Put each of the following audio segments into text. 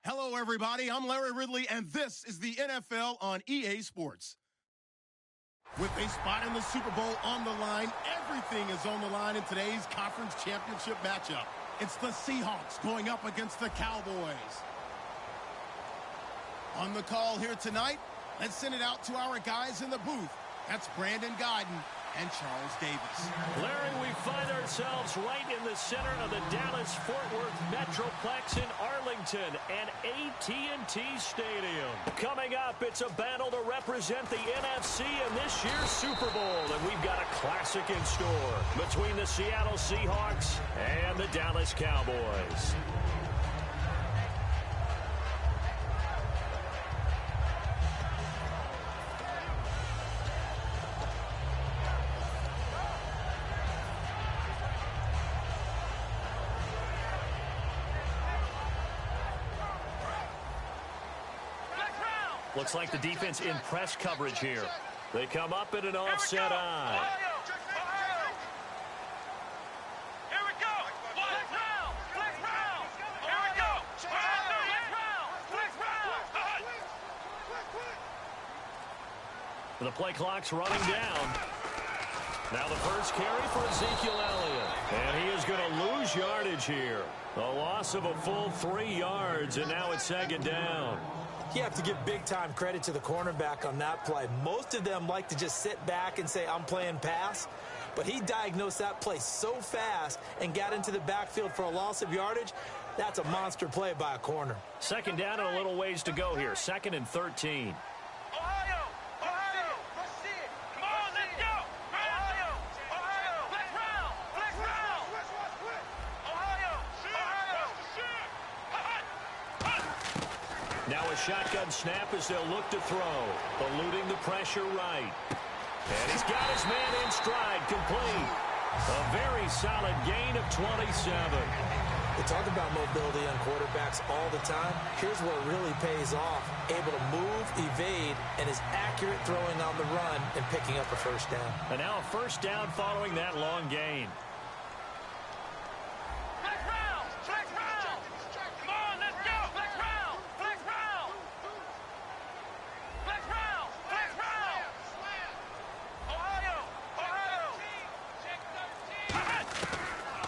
Hello, everybody. I'm Larry Ridley, and this is the NFL on EA Sports. With a spot in the Super Bowl on the line, everything is on the line in today's conference championship matchup. It's the Seahawks going up against the Cowboys. On the call here tonight, let's send it out to our guys in the booth. That's Brandon Guyton and Charles Davis. Larry, we find ourselves right in the center of the Dallas-Fort Worth Metroplex in Arlington and AT&T Stadium. Coming up, it's a battle to represent the NFC in this year's Super Bowl, and we've got a classic in store between the Seattle Seahawks and the Dallas Cowboys. Looks like the defense in press coverage here. They come up in an offset eye. Here we go. Flex round. Flex round. Here we go. Flex round. Flex round. The play clock's running down. Now the first carry for Ezekiel Elliott. And he is going to lose yardage here. A loss of a full 3 yards, and now it's second down. You have to give big-time credit to the cornerback on that play. Most of them like to just sit back and say, I'm playing pass. But he diagnosed that play so fast and got into the backfield for a loss of yardage. That's a monster play by a corner. Second down and a little ways to go here. 2nd and 13. Now a shotgun snap as they'll look to throw. Eluding the pressure right. And he's got his man in stride, complete. A very solid gain of 27. We talk about mobility on quarterbacks all the time. Here's where it really pays off. Able to move, evade, and is accurate throwing on the run and picking up a first down. And now a first down following that long gain.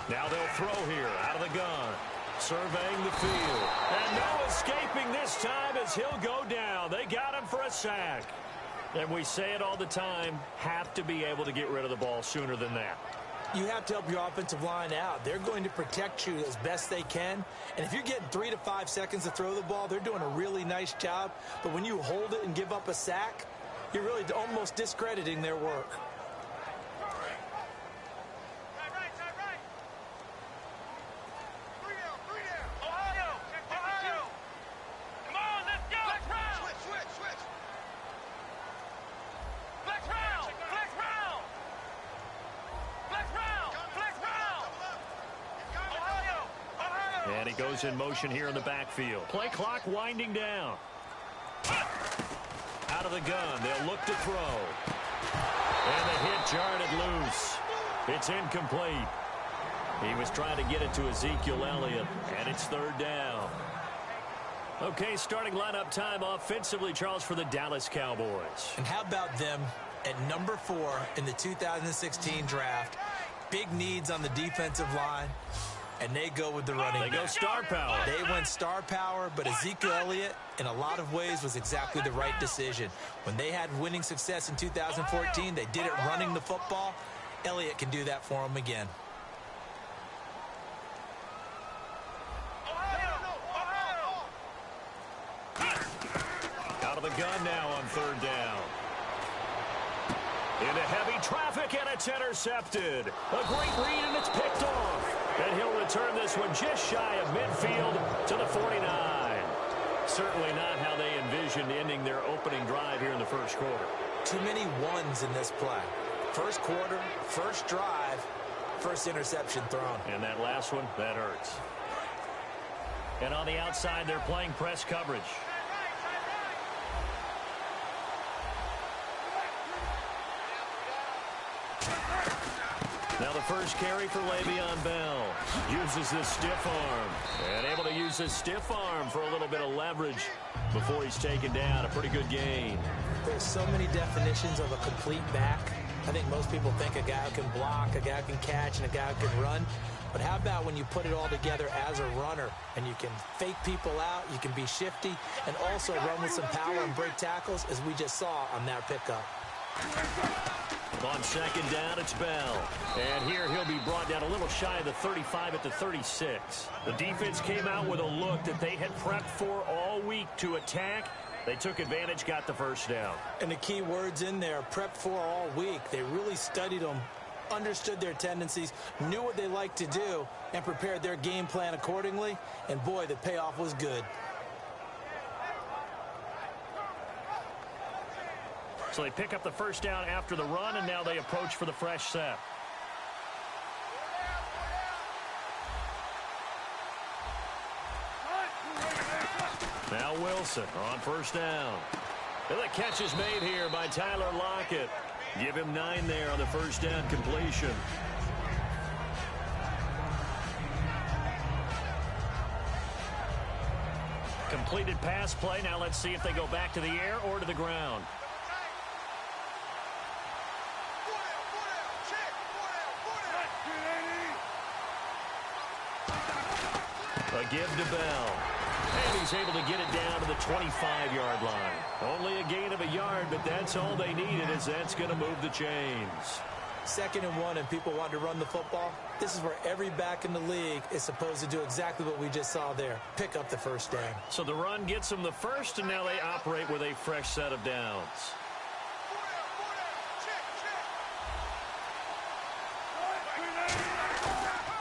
Now they'll throw here out of the gun. Surveying the field. And no escaping this time as he'll go down. They got him for a sack. And we say it all the time, have to be able to get rid of the ball sooner than that. You have to help your offensive line out. They're going to protect you as best they can. And if you're getting 3 to 5 seconds to throw the ball, they're doing a really nice job. But when you hold it and give up a sack, you're really almost discrediting their work. And he goes in motion here in the backfield. Play clock winding down. Out of the gun, they'll look to throw. And the hit jarred it loose. It's incomplete. He was trying to get it to Ezekiel Elliott, and it's 3rd down. Okay, starting lineup time offensively, Charles, for the Dallas Cowboys. And how about them at number 4 in the 2016 draft? Big needs on the defensive line. And they go with the running back. They go star power. They went star power, but Ezekiel Elliott, in a lot of ways, was exactly the right decision. When they had winning success in 2014, they did it running the football. Elliott can do that for them again. Out of the gun now on 3rd down. Into heavy traffic, and it's intercepted. A great read, and it's picked off. And he'll return this one just shy of midfield to the 49. Certainly not how they envisioned ending their opening drive here in the first quarter. Too many ones in this play. First quarter, first drive, first interception thrown. And that last one, that hurts. And on the outside, they're playing press coverage. Now the first carry for Le'Veon Bell. Uses this stiff arm. And able to use his stiff arm for a little bit of leverage before he's taken down. A pretty good gain. There's so many definitions of a complete back. I think most people think a guy who can block, a guy who can catch, and a guy who can run. But how about when you put it all together as a runner and you can fake people out, you can be shifty, and also run with some power and break tackles, as we just saw on that pickup. On second down, it's Bell. And here he'll be brought down a little shy of the 35 at the 36. The defense came out with a look that they had prepped for all week to attack. They took advantage, got the first down. And the key words in there, prepped for all week. They really studied them, understood their tendencies, knew what they liked to do, and prepared their game plan accordingly. And boy, the payoff was good. So they pick up the first down after the run, and now they approach for the fresh set. Now Wilson on first down. And the catch is made here by Tyler Lockett. Give him 9 there on the first down completion. Completed pass play. Now let's see if they go back to the air or to the ground. A give to Bell. And he's able to get it down to the 25-yard line. Only a gain of a yard, but that's all they needed, as that's going to move the chains. 2nd and 1, and people want to run the football. This is where every back in the league is supposed to do exactly what we just saw there. Pick up the first down. So the run gets them the first, and now they operate with a fresh set of downs.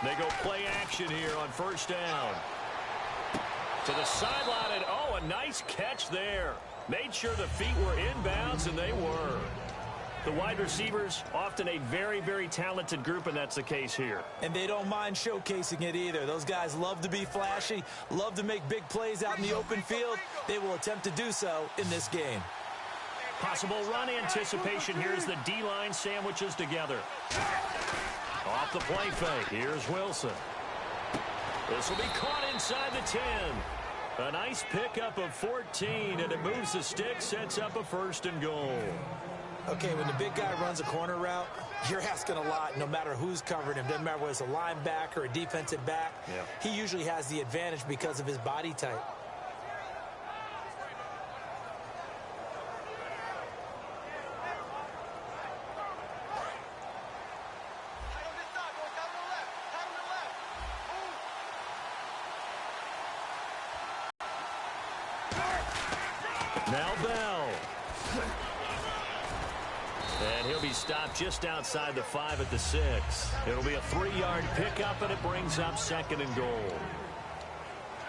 They go play action here on first down. To the sideline, and oh, a nice catch there. Made sure the feet were inbounds, and they were. The wide receivers, often a very, very talented group, and that's the case here. And they don't mind showcasing it either. Those guys love to be flashy, love to make big plays out in the open field. They will attempt to do so in this game. Possible run anticipation here as the D-line sandwiches together. Off the play fake. Here's Wilson. This will be caught inside the 10. A nice pickup of 14, and it moves the stick, sets up a 1st and goal. Okay, when the big guy runs a corner route, you're asking a lot no matter who's covering him. Doesn't matter whether it's a linebacker or a defensive back. Yeah. He usually has the advantage because of his body type. Now Bell. And he'll be stopped just outside the 5 at the 6. It'll be a 3-yard pickup, and it brings up 2nd and goal.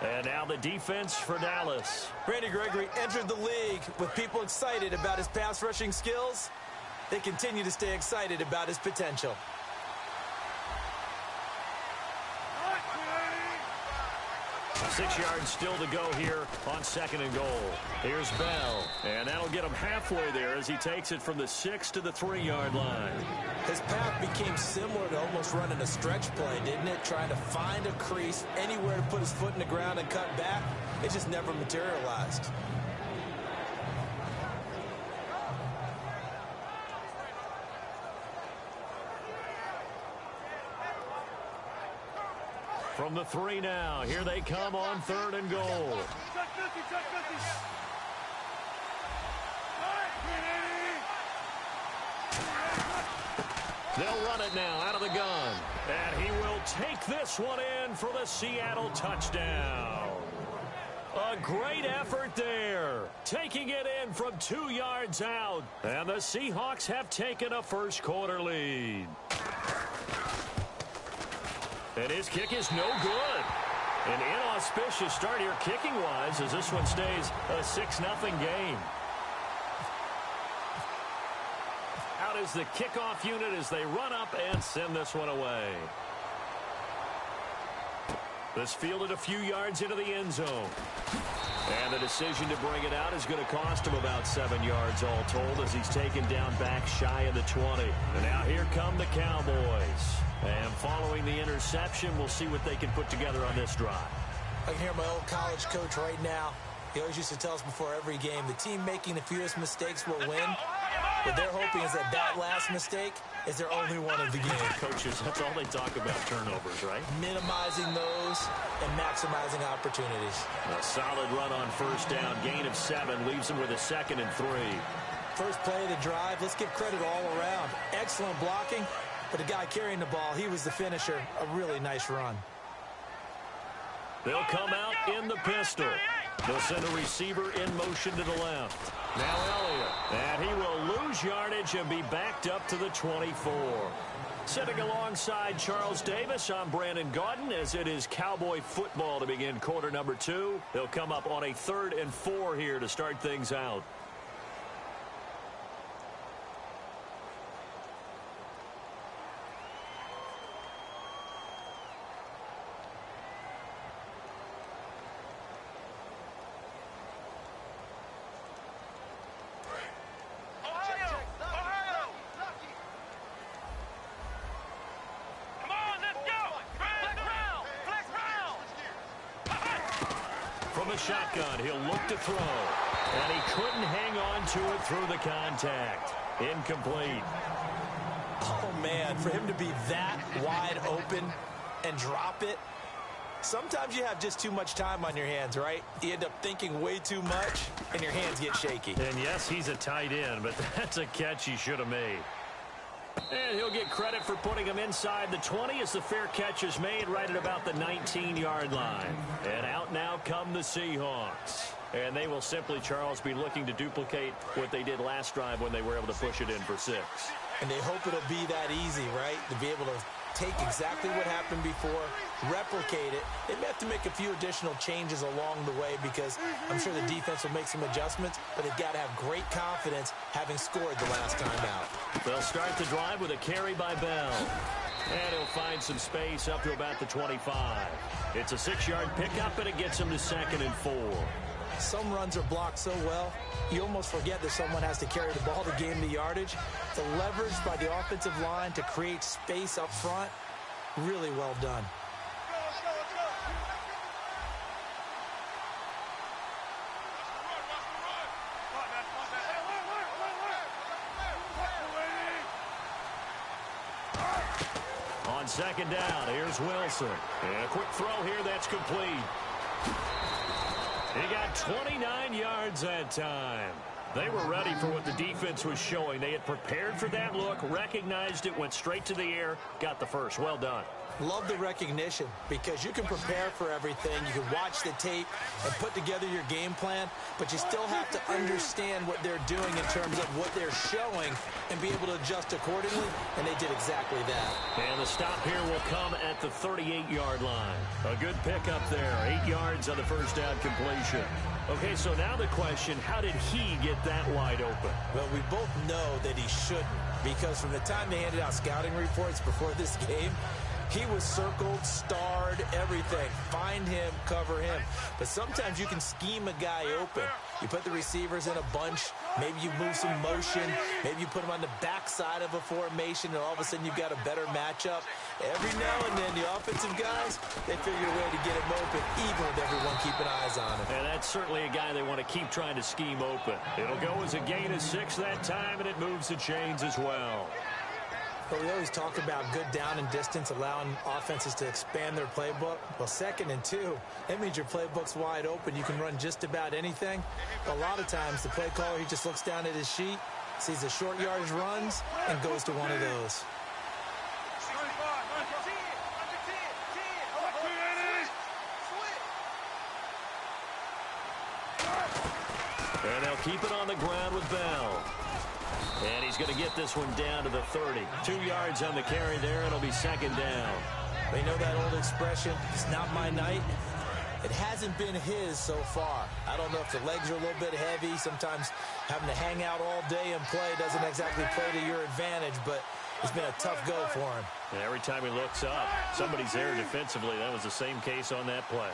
And now the defense for Dallas. Randy Gregory entered the league with people excited about his pass rushing skills. They continue to stay excited about his potential. Six yards still to go here on 2nd and goal. Here's Bell, and that'll get him halfway there as he takes it from the 6 to the 3-yard line. His path became similar to almost running a stretch play, didn't it? Trying to find a crease, anywhere to put his foot in the ground and cut back. It just never materialized. From the 3 now, here they come on 3rd and goal. They'll run it now out of the gun. And he will take this one in for the Seattle touchdown. A great effort there. Taking it in from 2 yards out. And the Seahawks have taken a first quarter lead. And his kick is no good. An inauspicious start here kicking-wise as this one stays a 6-0 game. Out is the kickoff unit as they run up and send this one away. This fielded a few yards into the end zone. And the decision to bring it out is going to cost him about 7 yards all told as he's taken down back shy of the 20. And now here come the Cowboys. And following the interception, we'll see what they can put together on this drive. I can hear my old college coach right now. He always used to tell us before every game, the team making the fewest mistakes will win. What they're hoping is that that last mistake is their only one of the game. Coaches, that's all they talk about, turnovers, right? Minimizing those and maximizing opportunities. A solid run on first down. Gain of 7 leaves them with a 2nd and 3. First play of the drive, let's give credit all around. Excellent blocking, but the guy carrying the ball, he was the finisher. A really nice run. They'll come out in the pistol. They'll send a receiver in motion to the left. Now Elliott. And he will lose yardage and be backed up to the 24. Sitting alongside Charles Davis, I'm Brandon Gaudin as it is Cowboy football to begin quarter number 2. They'll come up on a 3rd and 4 here to start things out. Shotgun, he'll look to throw, and he couldn't hang on to it through the contact. Incomplete. Oh, man, for him to be that wide open and drop it, sometimes you have just too much time on your hands, right? You end up thinking way too much, and your hands get shaky. And yes, he's a tight end, but that's a catch he should have made. And he'll get credit for putting him inside the 20 as the fair catch is made right at about the 19-yard line. And out now come the Seahawks. And they will simply, Charles, be looking to duplicate what they did last drive when they were able to push it in for 6. And they hope it'll be that easy, right? To be able to take exactly what happened before, replicate it. They may have to make a few additional changes along the way because I'm sure the defense will make some adjustments, but they've got to have great confidence having scored the last time out. They'll start the drive with a carry by Bell. And he'll find some space up to about the 25. It's a 6-yard pickup, and it gets him to 2nd and 4. Some runs are blocked so well, you almost forget that someone has to carry the ball to gain the yardage. The leverage by the offensive line to create space up front, really well done. On 2nd down, here's Wilson. And a quick throw here, that's complete. He got 29 yards that time. They were ready for what the defense was showing. They had prepared for that look, recognized it, went straight to the air, got the first. Well done. Love the recognition because you can prepare for everything. You can watch the tape and put together your game plan, but you still have to understand what they're doing in terms of what they're showing and be able to adjust accordingly, and they did exactly that. And the stop here will come at the 38-yard line. A good pickup there, 8 yards on the first down completion. Okay, so now the question, how did he get that wide open? Well, we both know that he shouldn't because from the time they handed out scouting reports before this game, he was circled, starred, everything. Find him, cover him. But sometimes you can scheme a guy open. You put the receivers in a bunch. Maybe you move some motion. Maybe you put them on the backside of a formation, and all of a sudden you've got a better matchup. Every now and then, the offensive guys, they figure a way to get him open, even with everyone keeping eyes on him. And that's certainly a guy they want to keep trying to scheme open. It'll go as a gain of 6 that time, and it moves the chains as well. But we always talk about good down and distance, allowing offenses to expand their playbook. Well, 2nd and 2, that means your playbook's wide open. You can run just about anything. A lot of times, the play caller, he just looks down at his sheet, sees the short yardage runs, and goes to one of those. And they'll keep it on the ground with Bell. And he's going to get this one down to the 30. 2 yards on the carry there. It'll be 2nd down. They know that old expression, it's not my night. It hasn't been his so far. I don't know if the legs are a little bit heavy. Sometimes having to hang out all day and play doesn't exactly play to your advantage, but it's been a tough go for him. And every time he looks up, somebody's there defensively. That was the same case on that play.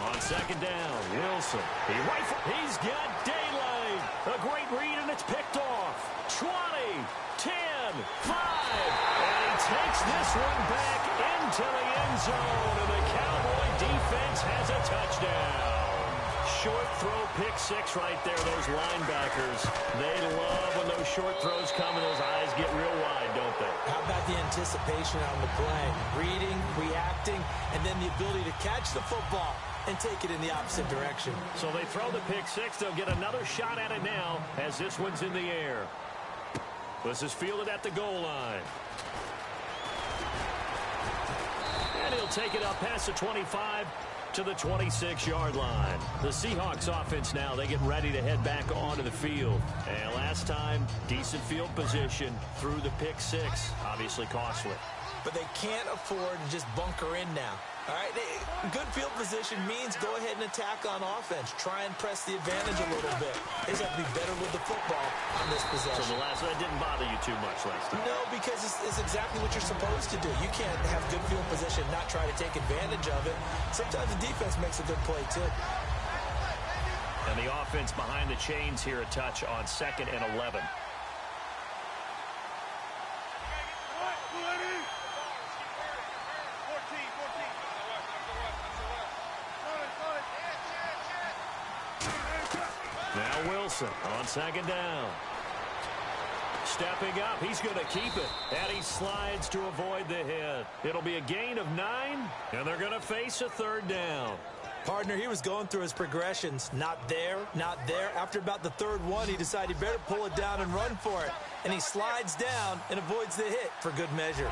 On second down, Wilson. He's got daylight. A great read, and it's picked off. 20, 10, 5. And he takes this one back into the end zone. And the Cowboy defense has a touchdown. Short throw, pick six right there. Those linebackers, they love when those short throws come and those eyes get real wide, don't they? How about the anticipation on the play? Reading, reacting, and then the ability to catch the football and take it in the opposite direction. So they throw the pick six. They'll get another shot at it now as this one's in the air. This is fielded at the goal line. And he'll take it up past the 25 to the 26-yard line. The Seahawks offense now, they get ready to head back onto the field. And last time, decent field position through the pick six. Obviously costly. But they can't afford to just bunker in now. All right, good field position means go ahead and attack on offense. Try and press the advantage a little bit. They just have to be better with the football on this possession. So the last one didn't bother you too much last time? No, because it's exactly what you're supposed to do. You can't have good field position, not try to take advantage of it. Sometimes the defense makes a good play, too. And the offense behind the chains here a touch on 2nd and 11. Now Wilson on 2nd down. Stepping up, he's going to keep it. And he slides to avoid the hit. It'll be a gain of 9, and they're going to face a 3rd down. Partner, he was going through his progressions. Not there, not there. After about the 3rd one, he decided he better pull it down and run for it. And he slides down and avoids the hit for good measure.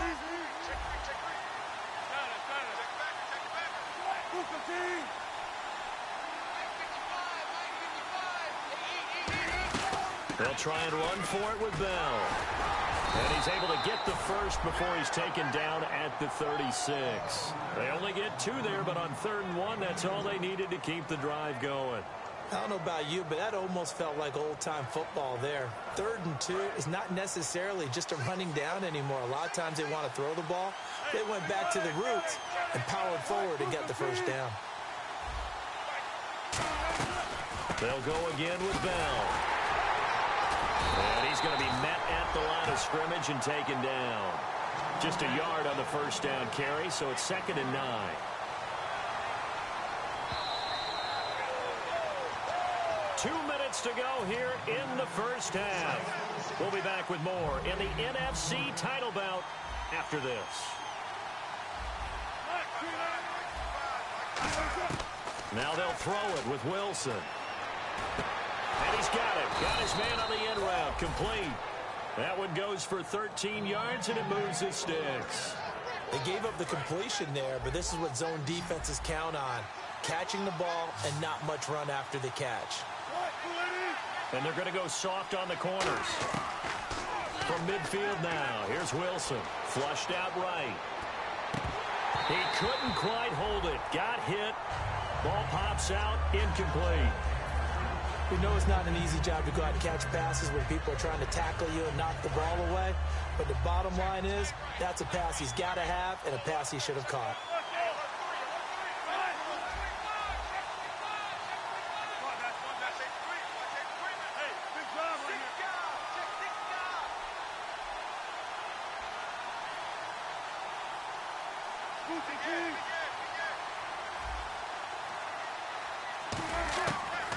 They'll try and run for it with Bell. And he's able to get the first before he's taken down at the 36. They only get 2 there, but on 3rd and 1, that's all they needed to keep the drive going. I don't know about you, but that almost felt like old-time football there. 3rd and 2 is not necessarily just a running down anymore. A lot of times they want to throw the ball. They went back to the roots and powered forward and got the first down. They'll go again with Bell. And he's going to be met at the line of scrimmage and taken down. Just a yard on the first down carry, so it's 2nd and 9. Two minutes to go here in the first half. We'll be back with more in the NFC title bout after this. Now they'll throw it with Wilson. And he's got it. Got his man on the end route. Complete. That one goes for 13 yards, and it moves his sticks. They gave up the completion there, but this is what zone defenses count on. Catching the ball and not much run after the catch. And they're going to go soft on the corners. From midfield now, here's Wilson. Flushed out right. He couldn't quite hold it. Got hit. Ball pops out. Incomplete. We know it's not an easy job to go out and catch passes when people are trying to tackle you and knock the ball away. But the bottom line is, that's a pass he's got to have and a pass he should have caught.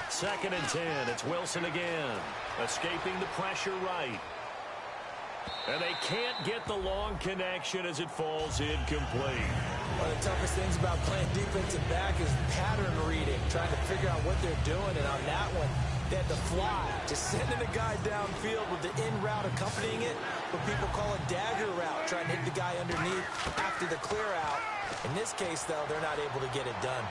Second and 10. It's Wilson again. Escaping the pressure right. And they can't get the long connection as it falls incomplete. One of the toughest things about playing defensive back is pattern reading, trying to figure out what they're doing. And on that one, they had to fly, just sending a guy downfield with the in route accompanying it, what people call a dagger route, trying to hit the guy underneath after the clear out. In this case, though, they're not able to get it done.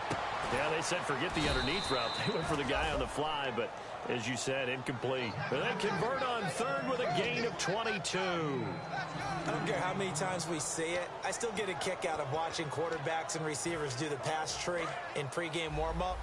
Yeah, they said forget the underneath route. They went for the guy on the fly, but as you said, incomplete. And then convert on 3rd with a gain of 22. I don't care how many times we see it. I still get a kick out of watching quarterbacks and receivers do the pass tree in pregame warm-up.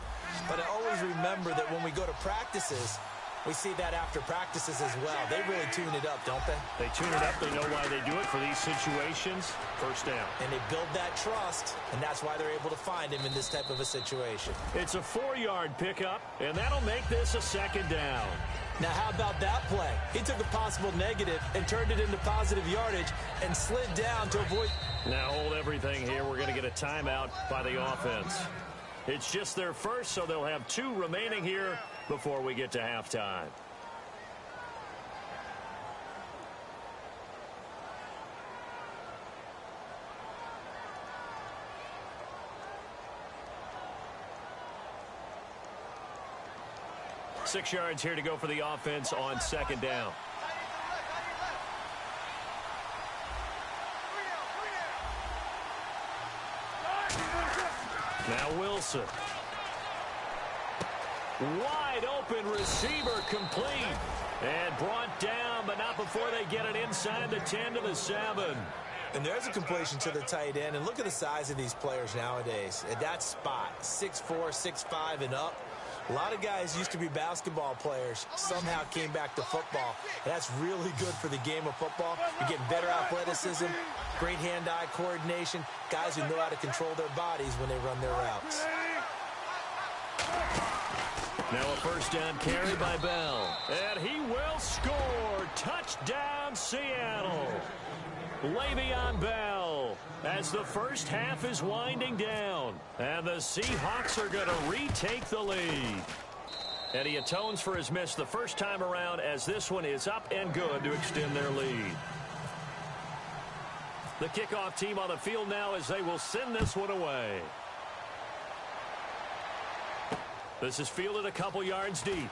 But I always remember that when we go to practices, We see that after practices as well. They really tune it up, don't they? They tune it up. They know why they do it for these situations. First down. And they build that trust, and that's why they're able to find him in this type of a situation. It's a 4-yard pickup, and that'll make this a second down. Now, how about that play? He took a possible negative and turned it into positive yardage and slid down to avoid. Now hold everything here. We're going to get a timeout by the offense. It's just their first, so they'll have 2 remaining here before we get to halftime. Six yards here to go for the offense on second down. Now Wilson. Wide open receiver complete. And brought down, but not before they get it inside the 10 to the 7. And there's a completion to the tight end. And look at the size of these players nowadays. At that spot, 6'4", 6'5", and up. A lot of guys used to be basketball players, somehow came back to football. And that's really good for the game of football. You're getting better athleticism, great hand-eye coordination, guys who know how to control their bodies when they run their routes. Now a first down carry by Bell. And he will score. Touchdown, Seattle. Le'Veon Bell as the first half is winding down. And the Seahawks are going to retake the lead. And he atones for his miss the first time around as this one is up and good to extend their lead. The kickoff team on the field now as they will send this one away. This is fielded a couple yards deep.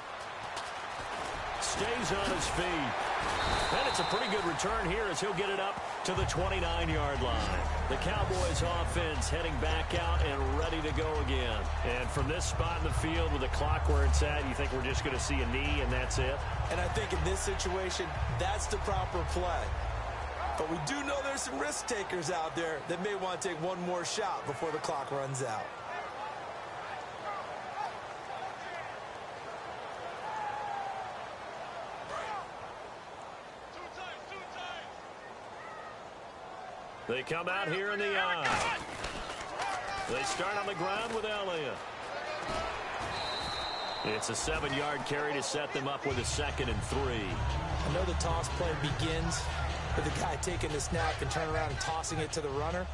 Stays on his feet. And it's a pretty good return here as he'll get it up to the 29-yard line. The Cowboys offense heading back out and ready to go again. And from this spot in the field with the clock where it's at, you think we're just going to see a knee and that's it? And I think in this situation, that's the proper play. But we do know there's some risk takers out there that may want to take one more shot before the clock runs out. They come out here in the eye. They start on the ground with Elliott. It's a 7-yard carry to set them up with a 2nd and 3. I know the toss play begins with the guy taking the snap and turning around and tossing it to the runner.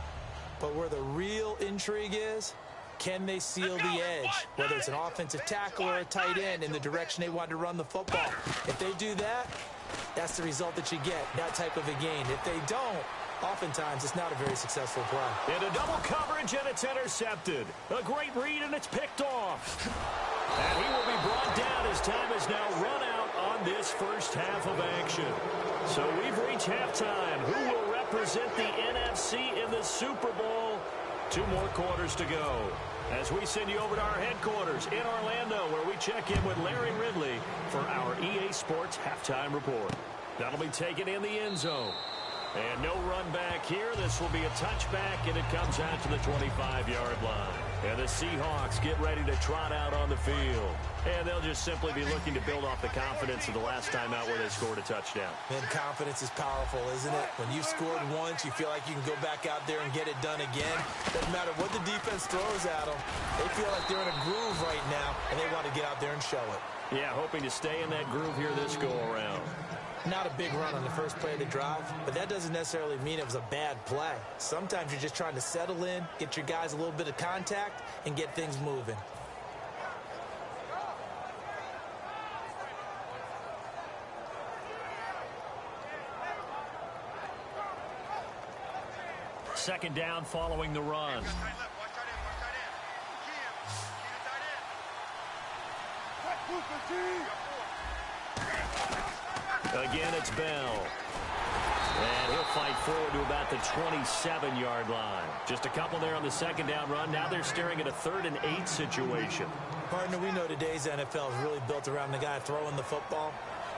But where the real intrigue is, can they seal the edge, whether it's an offensive tackle or a tight end, in the direction they want to run the football? If they do that, that's the result that you get, that type of a gain. If they don't, oftentimes it's not a very successful play. Into double coverage, and it's intercepted. A great read, and it's picked off. And he will be brought down as time is now run out on this first half of action. So we've reached halftime. Who will represent the NFC in the Super Bowl? 2 more quarters to go. As we send you over to our headquarters in Orlando, where we check in with Larry Ridley for our EA Sports Halftime Report. That'll be taken in the end zone. And no run back here. This will be a touchback, and it comes out to the 25-yard line. And the Seahawks get ready to trot out on the field. And they'll just simply be looking to build off the confidence of the last time out where they scored a touchdown. Man, confidence is powerful, isn't it? When you've scored once, you feel like you can go back out there and get it done again. Doesn't matter what the defense throws at them. They feel like they're in a groove right now, and they want to get out there and show it. Yeah, hoping to stay in that groove here this go-around. Not a big run on the first play of the drive, but that doesn't necessarily mean it was a bad play. Sometimes you're just trying to settle in, get your guys a little bit of contact, and get things moving. Second down following the run. Again, it's Bell. And he'll fight forward to about the 27-yard line. Just a couple there on the second down run. Now they're staring at a 3rd and 8 situation. Partner, we know today's NFL is really built around the guy throwing the football.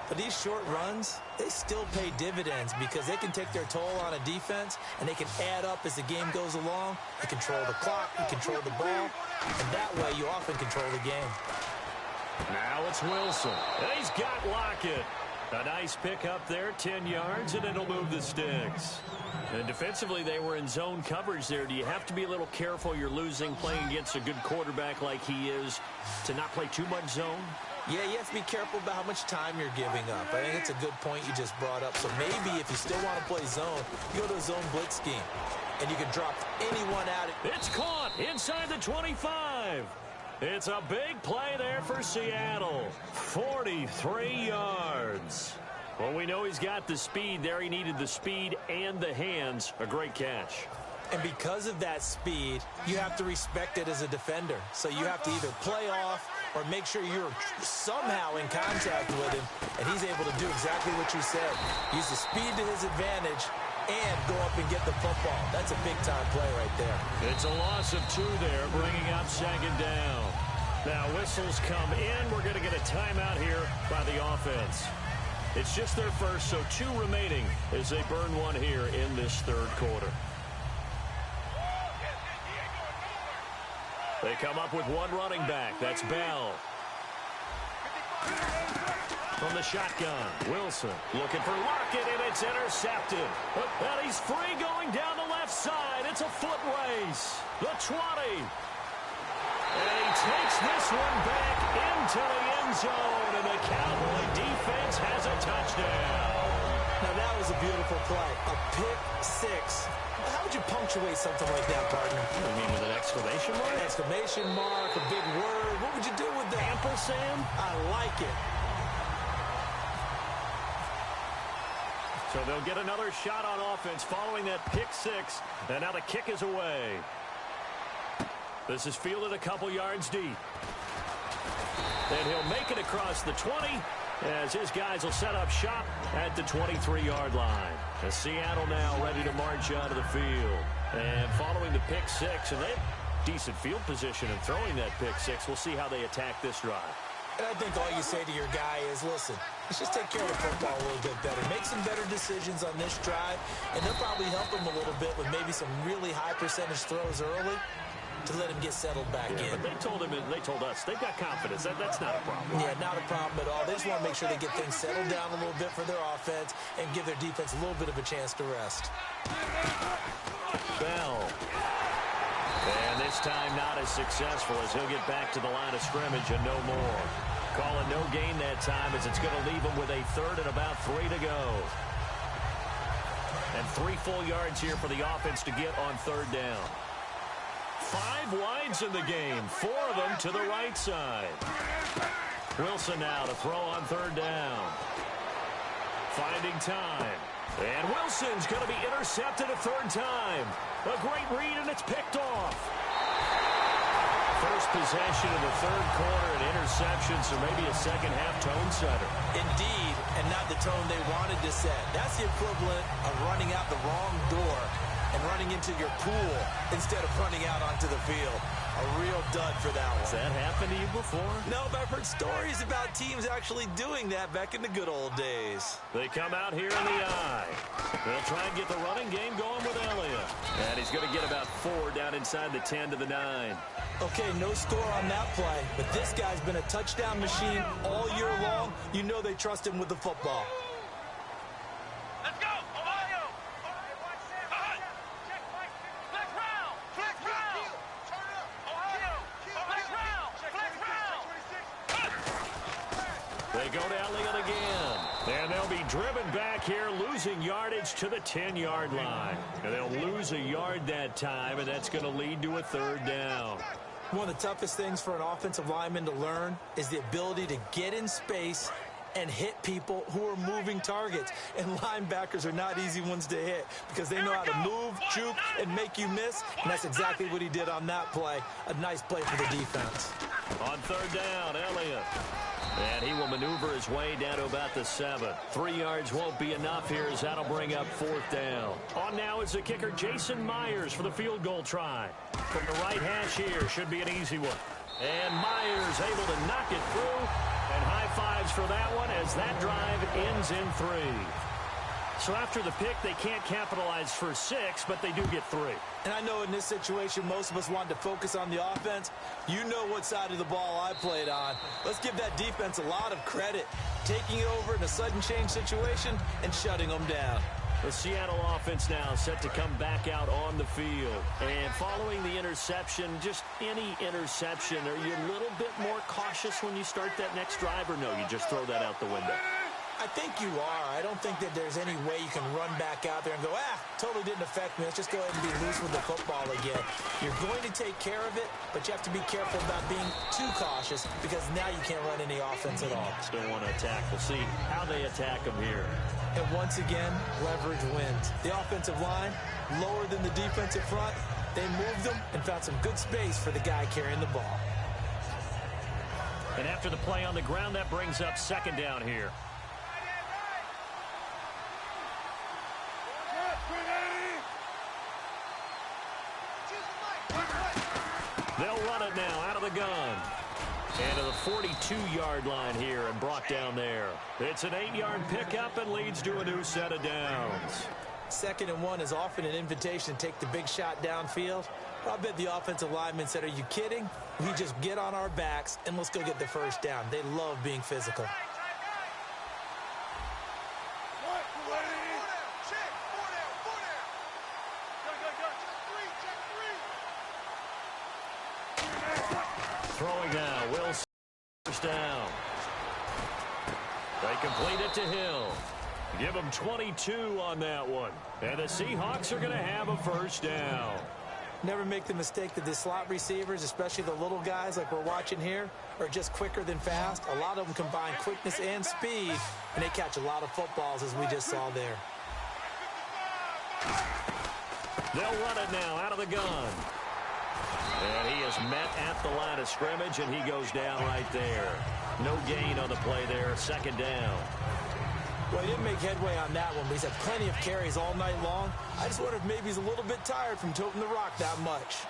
But these short runs, they still pay dividends because they can take their toll on a defense, and they can add up as the game goes along. You control the clock, you control the ball, and that way you often control the game. Now it's Wilson. And he's got Lockett. A nice pick up there, 10 yards, and it'll move the sticks. And defensively, they were in zone coverage there. Do you have to be a little careful you're losing playing against a good quarterback like he is to not play too much zone? Yeah, you have to be careful about how much time you're giving up. I think it's a good point you just brought up. So maybe if you still want to play zone, you go to a zone blitz scheme, and you can drop anyone at it. It's caught inside the 25. It's a big play there for Seattle. 43 yards. Well, we know he's got the speed there. He needed the speed and the hands. A great catch. And because of that speed, you have to respect it as a defender. So you have to either play off or make sure you're somehow in contact with him, and he's able to do exactly what you said. Use the speed to his advantage and go up and get the football. That's a big-time play right there. It's a loss of 2 there, bringing up second down. Now, whistles come in. We're going to get a timeout here by the offense. It's just their first, so 2 remaining as they burn 1 here in this third quarter. They come up with 1 running back. That's Bell. From the shotgun, Wilson looking for Lockett, and it's intercepted. And he's free going down the left side. It's a foot race. The 20. And he takes this one back into the end zone, and the Cowboy defense has a touchdown. Now, that was a beautiful play. A pick 6. How would you punctuate something like that, partner? You mean with an exclamation mark? An exclamation mark, a big word. What would you do with that? Ampersand? I like it. So they'll get another shot on offense following that pick 6. And now the kick is away. This is fielded a couple yards deep. And he'll make it across the 20 as his guys will set up shop at the 23-yard line. As Seattle now ready to march out of the field. And following the pick 6, and they have decent field position in throwing that pick 6. We'll see how they attack this drive. And I think all you say to your guy is, listen, let's just take care of the football a little bit better. Make some better decisions on this drive, and they'll probably help him a little bit with maybe some really high percentage throws early to let him get settled back in. But they told us, they've got confidence. That's not a problem. Yeah, not a problem at all. They just want to make sure they get things settled down a little bit for their offense and give their defense a little bit of a chance to rest. Bell. And this time not as successful as he'll get back to the line of scrimmage and no more. Calling no gain that time as it's going to leave him with a third and about 3 to go. And 3 full yards here for the offense to get on third down. 5 wides in the game, 4 of them to the right side. Wilson now to throw on third down. Finding time. And Wilson's going to be intercepted a third time. A great read, and it's picked off. First possession of the third quarter, an interception, so maybe a second-half tone setter. Indeed, and not the tone they wanted to set. That's the equivalent of running out the wrong door and running into your pool instead of running out onto the field. A real dud for that one. Has that happened to you before? No, but I've heard stories about teams actually doing that back in the good old days. They come out here in the eye. They'll try and get the running game going with Elliott. And he's going to get about 4 down inside the 10 to the 9. Okay, no score on that play, but this guy's been a touchdown machine all year long. You know they trust him with the football. Let's go, Ohio! Flex round! Flex round! Ohio! Flex round! Flex round! They go to Elliott again. And they'll be driven back here, losing yardage to the 10-yard line. And they'll lose a yard that time, and that's going to lead to a third down. One of the toughest things for an offensive lineman to learn is the ability to get in space and hit people who are moving targets. And linebackers are not easy ones to hit because they know how to move, juke, and make you miss. And that's exactly what he did on that play. A nice play for the defense. On third down, Elliott. And he will maneuver his way down to about the 7. 3 yards won't be enough here as that'll bring up 4th down. On now is the kicker, Jason Myers, for the field goal try. From the right hash here, should be an easy one. And Myers able to knock it through. And high fives for that one as that drive ends in 3. So after the pick, they can't capitalize for 6, but they do get 3. And I know in this situation, most of us wanted to focus on the offense. You know what side of the ball I played on. Let's give that defense a lot of credit. Taking over in a sudden change situation and shutting them down. The Seattle offense now set to come back out on the field. And following the interception, just any interception, are you a little bit more cautious when you start that next drive, or no, you just throw that out the window? I think you are. I don't think that there's any way you can run back out there and go, totally didn't affect me. Let's just go ahead and be loose with the football again. You're going to take care of it, but you have to be careful about being too cautious because now you can't run any offense at all. Still want to attack. We'll see how they attack them here. And once again, leverage wins. The offensive line, lower than the defensive front. They moved them and found some good space for the guy carrying the ball. And after the play on the ground, that brings up second down here. They'll run it now out of the gun. And to the 42-yard line here and brought down there. It's an 8-yard pickup and leads to a new set of downs. 2nd and 1 is often an invitation to take the big shot downfield. I bet the offensive lineman said, are you kidding? We just get on our backs and let's go get the first down. They love being physical. Throwing now, Wilson, first down. They complete it to Hill. Give them 22 on that one. And the Seahawks are going to have a first down. Never make the mistake that the slot receivers, especially the little guys like we're watching here, are just quicker than fast. A lot of them combine quickness and speed, and they catch a lot of footballs, as we just saw there. They'll run it now out of the gun. And he is met at the line of scrimmage, and he goes down right there. No gain on the play there, second down. Well, he didn't make headway on that one, but he's had plenty of carries all night long. I just wonder if maybe he's a little bit tired from toting the rock that much.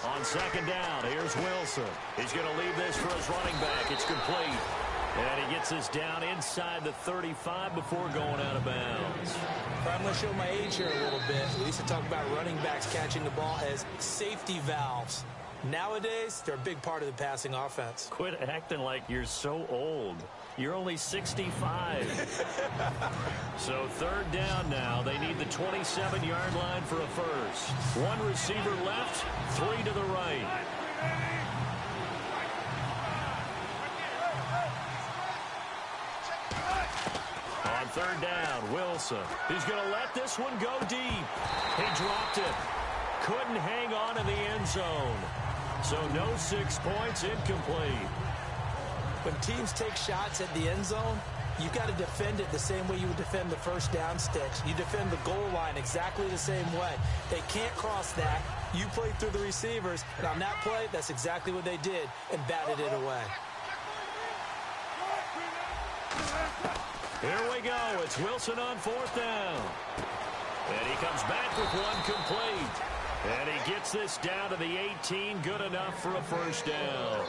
On second down, here's Wilson. He's going to leave this for his running back. It's complete. And he gets this down inside the 35 before going out of bounds. I'm going to show my age here a little bit. We used to talk about running backs catching the ball as safety valves. Nowadays, they're a big part of the passing offense. Quit acting like you're so old. You're only 65. So third down now. They need the 27-yard line for a first. One receiver left, 3 to the right. On third down, Wilson. He's going to let this one go deep. He dropped it. Couldn't hang on in the end zone. So no 6 points, incomplete. When teams take shots at the end zone, you got to defend it the same way you would defend the first down sticks. You defend the goal line exactly the same way. They can't cross that. You play through the receivers, and on that play, that's exactly what they did and batted it away. Here we go. It's Wilson on fourth down. And he comes back with one complete. And he gets this down to the 18, good enough for a first down.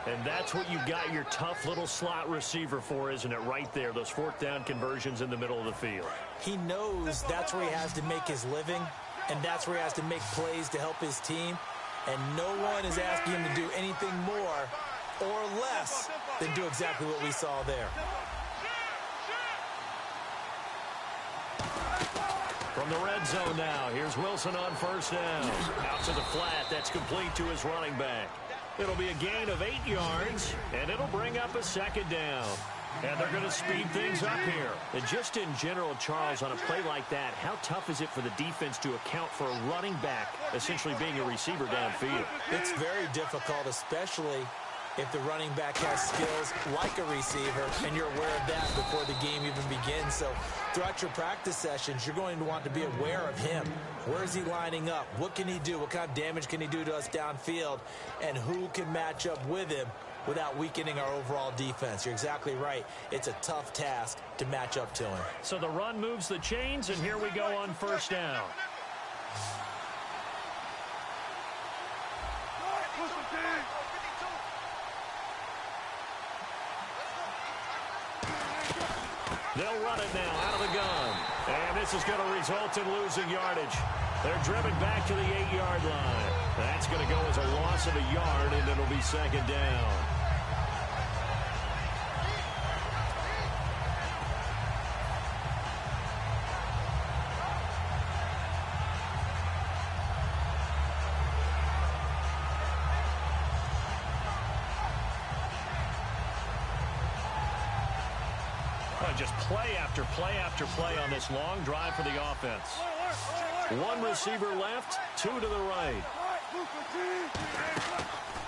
And that's what you got your tough little slot receiver for, isn't it? Right there, those fourth down conversions in the middle of the field. He knows that's where he has to make his living, and that's where he has to make plays to help his team. And no one is asking him to do anything more or less than do exactly what we saw there. From the red zone now, here's Wilson on first down. Out to the flat, that's complete to his running back. It'll be a gain of 8 yards, and it'll bring up a second down. And they're going to speed things up here. And just in general, Charles, on a play like that, how tough is it for the defense to account for a running back essentially being a receiver downfield? It's very difficult, especially if the running back has skills like a receiver, and you're aware of that before the game even begins. So throughout your practice sessions, you're going to want to be aware of him. Where is he lining up? What can he do? What kind of damage can he do to us downfield? And who can match up with him without weakening our overall defense? You're exactly right. It's a tough task to match up to him. So the run moves the chains, and here we go on first down. They'll run it now out of the gun. And this is going to result in losing yardage. They're driven back to the 8-yard line. That's going to go as a loss of a yard, and it'll be second down. Just play after play after play on this long drive for the offense. One receiver left, two to the right.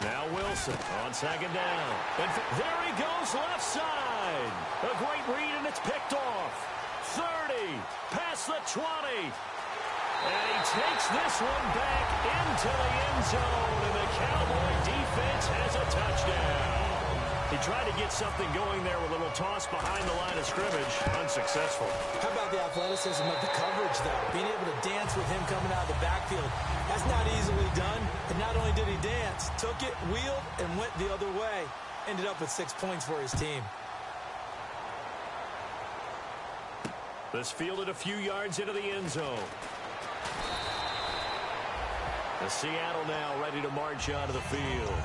Now Wilson on second down. And there he goes left side. A great read, and it's picked off. 30, past the 20. And he takes this one back into the end zone, and the Cowboy defense has a touchdown. He tried to get something going there with a little toss behind the line of scrimmage. Unsuccessful. How about the athleticism of the coverage, though? Being able to dance with him coming out of the backfield. That's not easily done. And not only did he dance, took it, wheeled, and went the other way. Ended up with 6 points for his team. This fielded a few yards into the end zone. The Seattle now ready to march onto the field.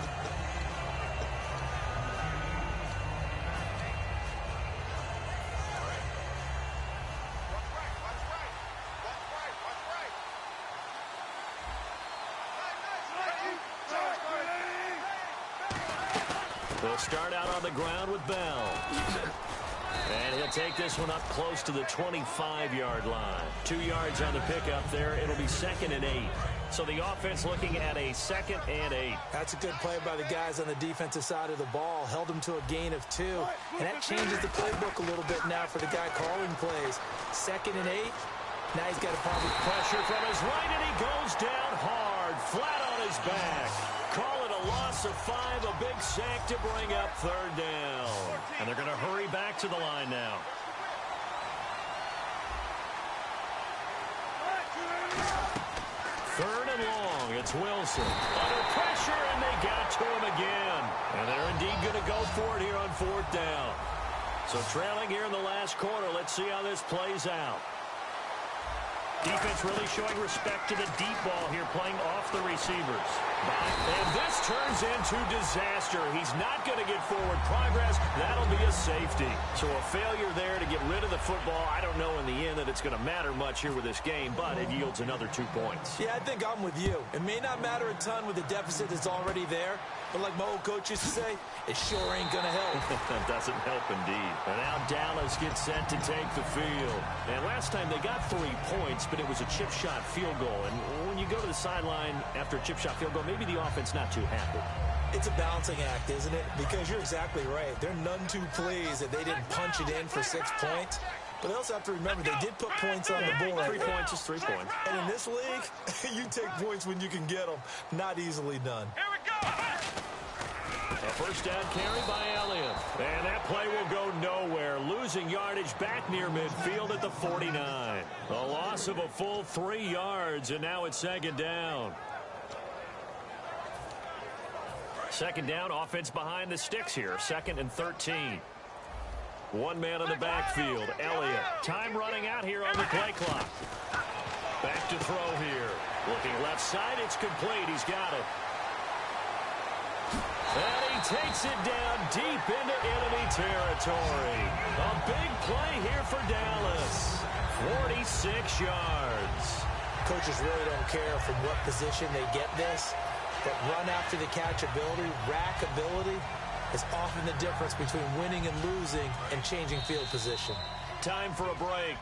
They'll start out on the ground with Bell. And he'll take this one up close to the 25-yard line. 2 yards on the pickup there. It'll be 2nd and 8. So the offense looking at a 2nd and 8. That's a good play by the guys on the defensive side of the ball. Held him to a gain of 2. And that changes the playbook a little bit now for the guy calling plays. 2nd and 8. Now he's got a problem. Pressure from his right, and he goes down hard, flat on his back. Call it a loss of 5, a big sack to bring up 3rd down. And they're going to hurry back to the line now. Third and long, it's Wilson. Under pressure, and they got to him again. And they're indeed going to go for it here on 4th down. So trailing here in the last quarter, let's see how this plays out. Defense really showing respect to the deep ball here, playing off the receivers. And this turns into disaster. He's not going to get forward progress. That'll be a safety. So a failure there to get rid of the football. I don't know in the end that it's going to matter much here with this game, but it yields another 2 points. Yeah, I think I'm with you. It may not matter a ton with the deficit that's already there, but like my old coach used to say, it sure ain't going to help. That doesn't help indeed. And now Dallas gets set to take the field. And last time they got 3 points, but it was a chip shot field goal. And when you go to the sideline after a chip shot field goal, maybe the offense not too happy. It's a balancing act, isn't it? Because you're exactly right. They're none too pleased that they didn't punch it in for 6 points. But they also have to remember they did put points on the board. 3 points is 3 points. And in this league, you take points when you can get them. Not easily done. Here we go! A first down carry by Elliott. And that play will go nowhere. Losing yardage back near midfield at the 49. A loss of a full 3 yards, and now it's 2nd down. 2nd down, offense behind the sticks here. 2nd and 13. One man in the backfield, Elliott. Time running out here on the play clock. Back to throw here. Looking left side, it's complete. He's got it. And he takes it down deep into enemy territory. A big play here for Dallas. 46 yards. Coaches really don't care from what position they get this. But run after the catch ability, rack ability, is often the difference between winning and losing and changing field position. Time for a break.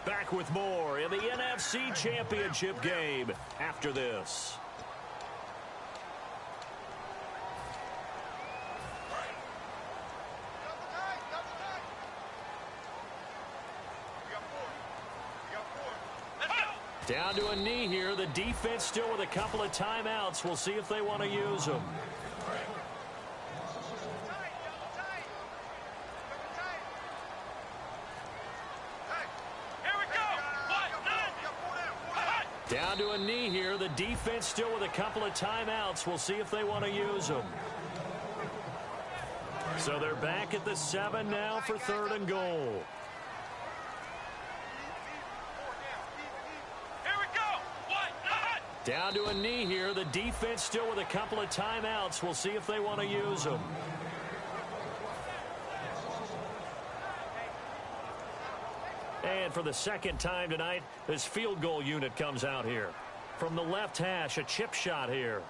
Back with more in the NFC Championship game after this. Down to a knee here. The defense still with a couple of timeouts. We'll see if they want to use them. Down to a knee here. The defense still with a couple of timeouts. We'll see if they want to use them. So they're back at the 7 now for 3rd and goal. Down to a knee here. The defense still with a couple of timeouts. We'll see if they want to use them. And for the second time tonight, this field goal unit comes out here. From the left hash, a chip shot here.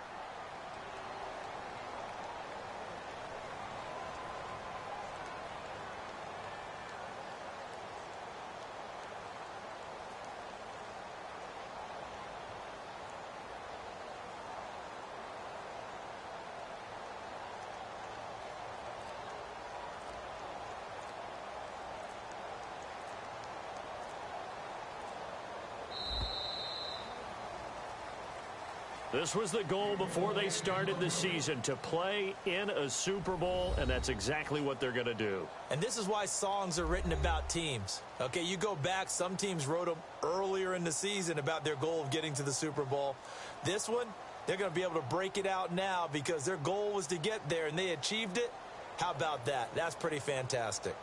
This was the goal before they started the season, to play in a Super Bowl, and that's exactly what they're going to do. And this is why songs are written about teams. Okay, you go back, some teams wrote them earlier in the season about their goal of getting to the Super Bowl. This one, they're going to be able to break it out now because their goal was to get there, and they achieved it. How about that? That's pretty fantastic.